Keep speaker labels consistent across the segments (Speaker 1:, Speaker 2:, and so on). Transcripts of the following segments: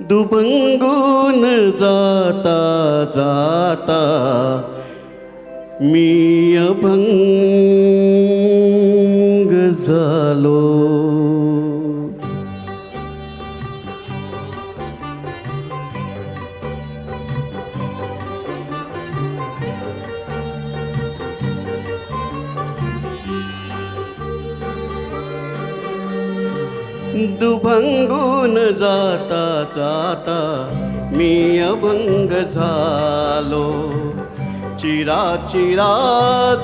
Speaker 1: दुभंगून जाता जाता मी अभंग झालो. दुभंगून जाता जाता मी अभंग झालो. चिरा चिरा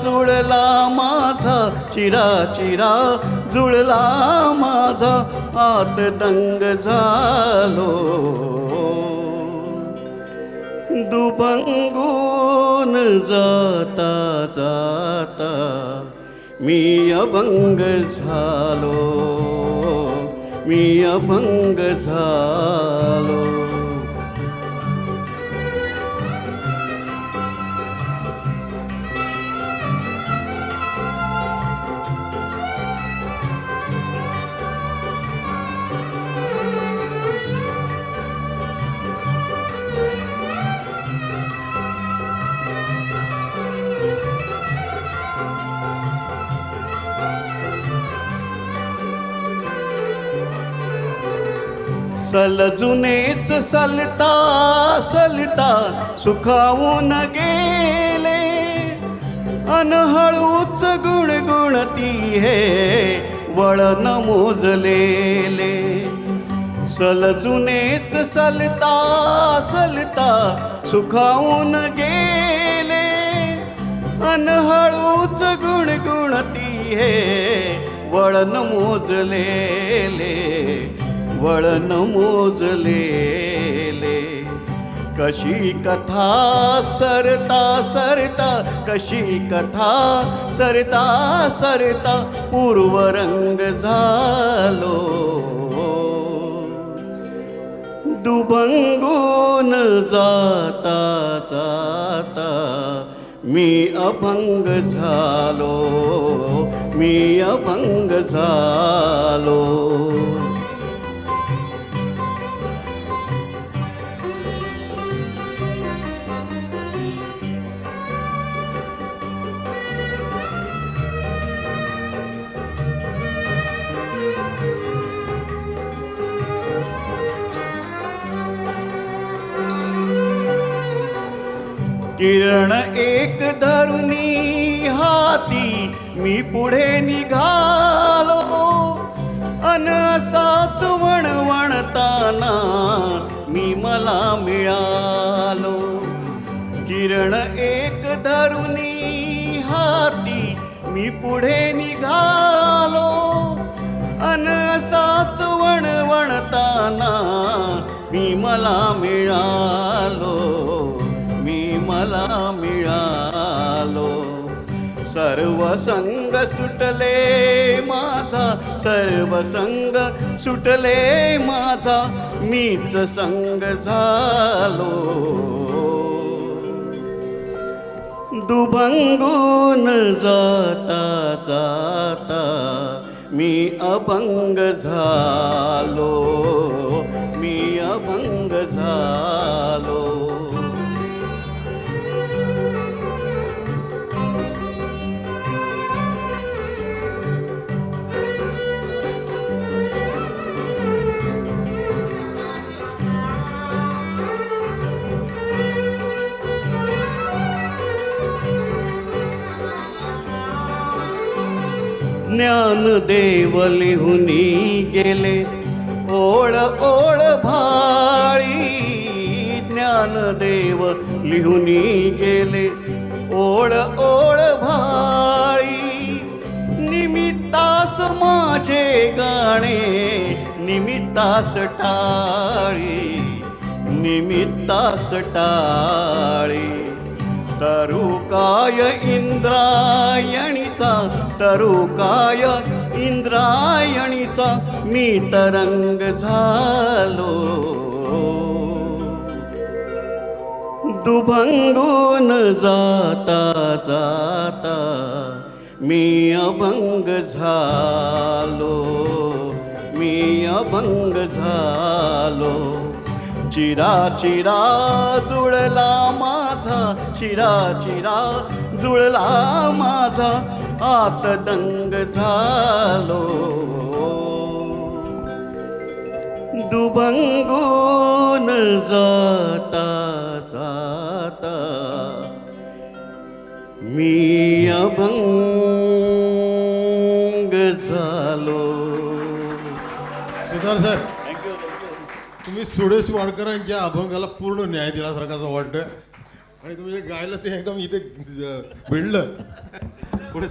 Speaker 1: जुळला माझा, चिरा चिरा जुळला माझा, आत दंग झालो. दुभंगून जाता जाता मी अभंग झालो, मी अभंग झालो. सलजुनेच सलता सलता सुखावून गेले, अनहळूच गुणगुणती हे वळण मोजलेले. सलजुनेच सलता सलता सुखावून गेले, अनहळूच गुणगुणती हे वळण मोजलेले, वळण मोजलेले. कशी कथा सरता सरता, कशी कथा सरता सरता पूर्वरंग झालो. दुभंगून जाता जाता मी अभंग झालो, मी अभंग झालो. किरण एक धरुनी हाती मी पुढे निघालो, अन असाच वणवणताना मी मला मिळालो. किरण एक धरुनी हाती मी पुढे निघालो, अन असाच वणवणताना मी मला मिळालो, मी मला मिळालो. सर्व संग सुटले माझा, सर्व संग सुटले माझा, मीच संग झालो. दुभंगून जाता जाता मी अभंग झालो, मी अभंग झालो. ज्ञानदेव लिहुनी गेले ओळ ओळ भाळी, ज्ञानदेव लिहुनी गेले ओळ ओळ भाळी. निमित्तास माझे गाणे निमित्तास टाळी, निमित्तास टाळी. तरु काय इंद्रायणीचा, तरु काय इंद्रायणीचा, मी तरंग झालो. दुभंगून जाता जाता मी अभंग झालो, मी अभंग झालो. चिरा चिरा जुळला माझा, चिरा चिरा जुळला माझा, आत दंग झालो दुभंगून जाता जाता मी अभंग झालो.
Speaker 2: सुधार सर, तुम्ही सुरेश वाडकरांच्या अभंगाला पूर्ण न्याय दिल्यासारखं असं वाटतं आणि तुम्ही जे गायलं ते एकदम इथे भिडलं पुढे.